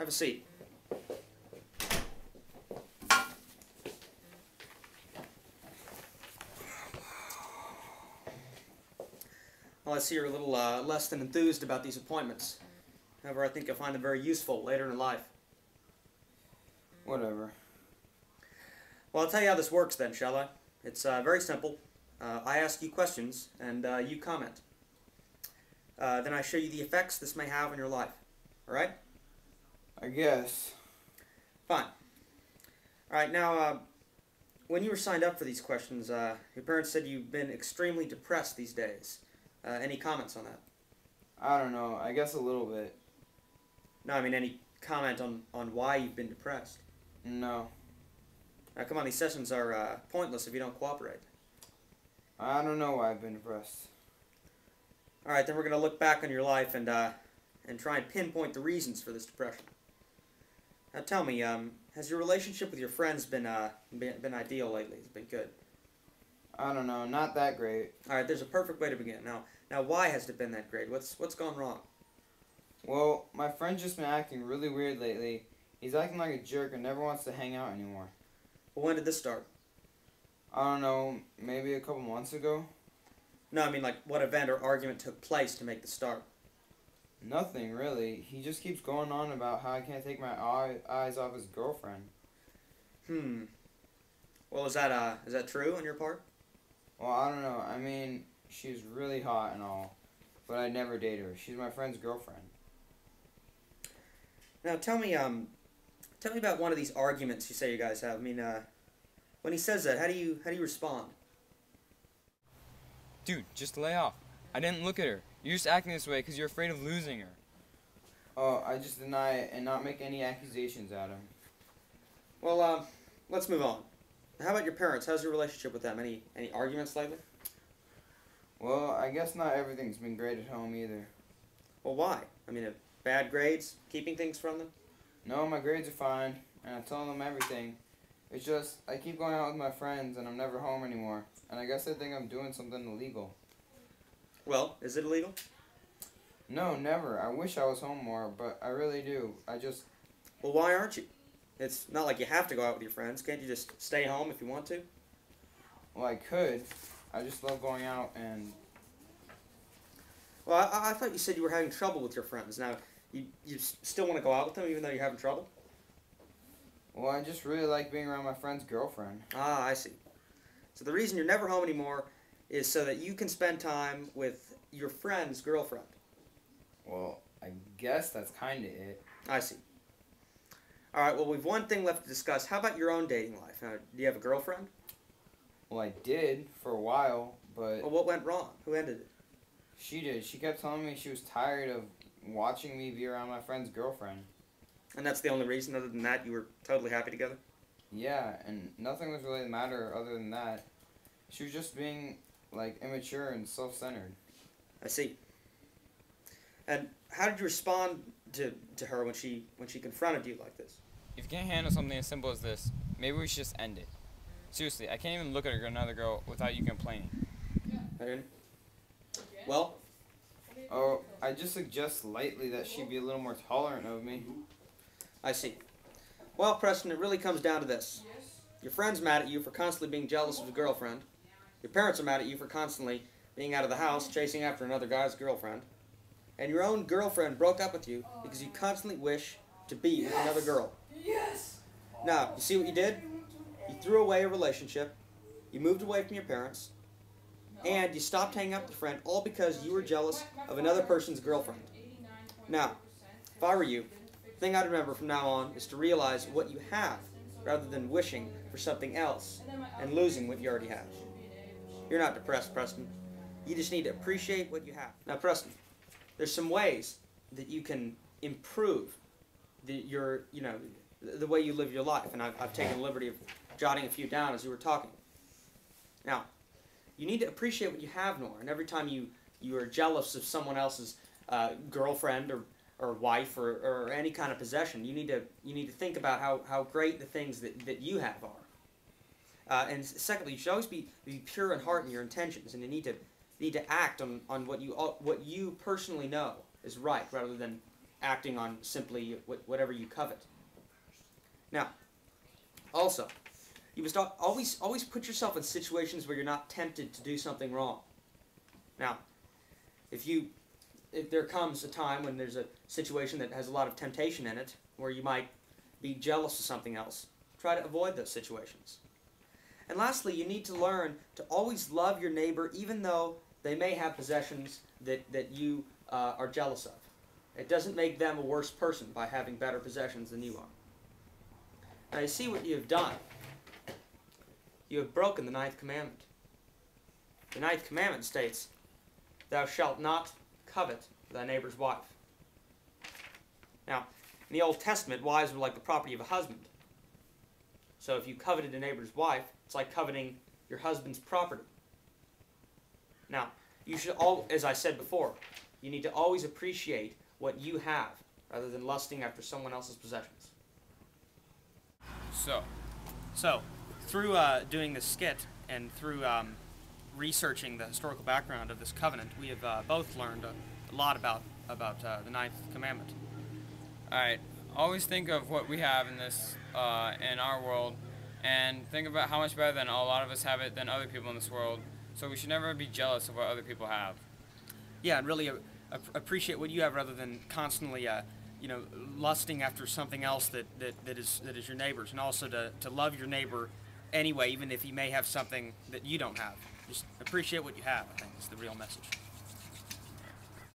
Have a seat. Well, I see you're a little less than enthused about these appointments. However, I think you'll find them very useful later in life. Whatever. Well, I'll tell you how this works then, shall I? It's very simple. I ask you questions, and you comment. Then I show you the effects this may have on your life. Alright? I guess. Fine. Alright, now, when you were signed up for these questions, your parents said you've been extremely depressed these days. Any comments on that? I don't know. I guess a little bit. No, I mean any comment on why you've been depressed? No. Now, come on, these sessions are pointless if you don't cooperate. I don't know why I've been depressed. Alright, then we're going to look back on your life and try and pinpoint the reasons for this depression. Now tell me, has your relationship with your friends been ideal lately? It's been good? I don't know. Not that great. Alright, there's a perfect way to begin. Now why has it been that great? What's gone wrong? Well, my friend's just been acting really weird lately. He's acting like a jerk and never wants to hang out anymore. Well, when did this start? I don't know. Maybe a couple months ago? No, I mean like what event or argument took place to make the start? Nothing, really. He just keeps going on about how I can't take my eyes off his girlfriend. Well, is that true on your part? Well, I don't know. I mean, she's really hot and all, but I'd never date her. She's my friend's girlfriend. Now tell me about one of these arguments you say you guys have. I mean, when he says that, how do you respond? Dude, just lay off. I didn't look at her. You're just acting this way because you're afraid of losing her. Oh, I just deny it and not make any accusations at him. Well, let's move on. How about your parents? How's your relationship with them? Any arguments lately? Well, I guess not everything's been great at home either. Well, why? I mean, bad grades? Keeping things from them? No, my grades are fine, and I'm telling them everything. It's just, I keep going out with my friends, and I'm never home anymore. And I guess they think I'm doing something illegal. Well, is it illegal? No, never. I wish I was home more, but I really do. Well, why aren't you? It's not like you have to go out with your friends. Can't you just stay home if you want to? Well, I could. I just love going out and... Well, I thought you said you were having trouble with your friends. Now, you still want to go out with them even though you're having trouble? Well, I just really like being around my friend's girlfriend. Ah, I see. So the reason you're never home anymore is so that you can spend time with your friend's girlfriend. Well, I guess that's kind of it. I see. All right, well, we've one thing left to discuss. How about your own dating life? Now, do you have a girlfriend? Well, I did for a while, but... Well, what went wrong? Who ended it? She did. She kept telling me she was tired of watching me be around my friend's girlfriend. And that's the only reason? Other than that, you were totally happy together? Yeah, and nothing was really the matter other than that. She was just being, like, immature and self-centered. I see. And how did you respond to her when she confronted you like this? If you can't handle something as simple as this, maybe we should just end it. Seriously, I can't even look at another girl without you complaining. Okay. Well? Oh, I just suggest lightly that she be a little more tolerant of me. I see. Well, Preston, it really comes down to this. Your friend's mad at you for constantly being jealous of his girlfriend. Your parents are mad at you for constantly being out of the house, chasing after another guy's girlfriend. And your own girlfriend broke up with you because you constantly wish to be with another girl. Yes! Now, you see what you did? You threw away a relationship, you moved away from your parents, and you stopped hanging out with your friend all because you were jealous of another person's girlfriend. Now, if I were you, the thing I'd remember from now on is to realize what you have rather than wishing for something else and losing what you already have. You're not depressed, Preston. You just need to appreciate what you have. Now, Preston, there's some ways that you can improve the way you live your life, and I've taken the liberty of jotting a few down as you were talking. Now, you need to appreciate what you have, Nora, and every time you are jealous of someone else's girlfriend or wife or any kind of possession, you need to think about how great the things that you have are. And secondly, you should always be pure in heart in your intentions, and you need to act on what you personally know is right, rather than acting on simply whatever you covet. Now, also, you must always put yourself in situations where you're not tempted to do something wrong. Now, if there comes a time when there's a situation that has a lot of temptation in it, where you might be jealous of something else, try to avoid those situations. And lastly, you need to learn to always love your neighbor even though they may have possessions that you are jealous of. It doesn't make them a worse person by having better possessions than you are. Now you see what you have done. You have broken the 9th commandment. The 9th commandment states, "Thou shalt not covet thy neighbor's wife." Now, in the Old Testament, wives were like the property of a husband. So if you coveted a neighbor's wife, it's like coveting your husband's property. Now, you should as I said before, you need to always appreciate what you have rather than lusting after someone else's possessions. So, through doing this skit and through researching the historical background of this covenant, we have both learned a lot about the 9th commandment. Alright, always think of what we have in this, in our world, and think about how much better than a lot of us have it than other people in this world. So we should never be jealous of what other people have. Yeah, and really appreciate what you have rather than constantly, lusting after something else that is your neighbor's, and also to love your neighbor anyway, even if he may have something that you don't have. Just appreciate what you have, I think, is the real message.